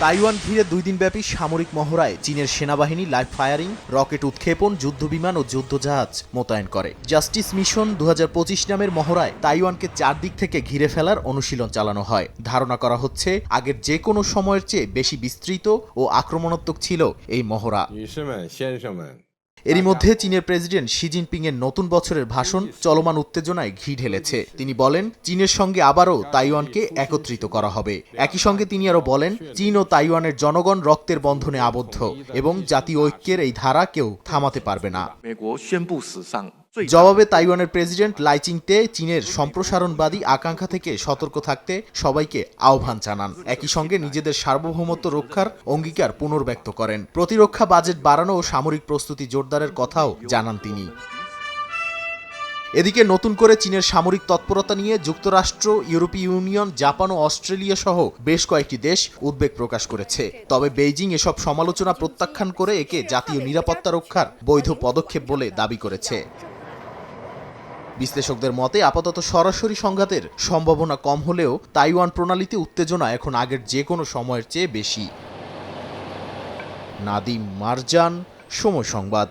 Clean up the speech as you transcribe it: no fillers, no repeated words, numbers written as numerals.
Taiwan ঘিরে 2 দিনব্যাপী সামরিক মহড়ায় চীনের সেনাবাহিনী লাইভ ফায়ারিং, রকেট উৎক্ষেপণ, যুদ্ধবিমান ও যুদ্ধজাহাজ মোতায়েন করে। জাস্টিস মিশন 2025 নামের মহড়ায় তাইওয়ানকে চারদিক থেকে ঘিরে ফেলার অনুশীলন চালানো হয়। ধারণা করা হচ্ছে আগের যে কোনো সময়ের চেয়ে বেশি বিস্তৃত ও আক্রমণাত্মক ছিল এই মহড়া। এরই মধ্যে চীনের প্রেসিডেন্ট শি জিনপিং এর নতুন বছরের ভাষণ চলমান উত্তেজনায় ঘি ঢেলেছে। তিনি বলেন, চীনের সঙ্গে আবারও তাইওয়ানকে একত্রিত করা হবে। একই সঙ্গে তিনি আরও বলেন, চীন ও তাইওয়ানের জনগণ রক্তের বন্ধনে আবদ্ধ এবং জাতীয় ঐক্যের এই ধারা কেউ থামাতে পারবে না। জবাবে তাইওয়ানের প্রেসিডেন্ট লাই চিং-তে চীনের সম্প্রসারণবাদী আকাঙ্ক্ষা থেকে সতর্ক থাকতে সবাইকে আহ্বান জানান। একই সঙ্গে নিজেদের সার্বভৌমত্ব রক্ষার অঙ্গীকার পুনর্ব্যক্ত করেন। প্রতিরক্ষা বাজেট বাড়ানো ও সামরিক প্রস্তুতি জোরদারের কথাও জানান তিনি। এদিকে নতুন করে চীনের সামরিক তৎপরতা নিয়ে যুক্তরাষ্ট্র, ইউরোপীয় ইউনিয়ন, জাপান ও অস্ট্রেলিয়া সহ বেশ কয়েকটি দেশ উদ্বেগ প্রকাশ করেছে। তবে বেইজিং এসব সমালোচনা প্রত্যাখ্যান করে একে জাতীয় নিরাপত্তা রক্ষার বৈধ পদক্ষেপ বলে দাবি করেছে। বিশ্লেষকদের মতে আপাতত সরাসরি সংঘাতের সম্ভাবনা কম হলেও তাইওয়ান প্রণালীতে উত্তেজনা এখন আগের যে কোনো সময়ের চেয়ে বেশি। নাদিম মারজান, সময় সংবাদ।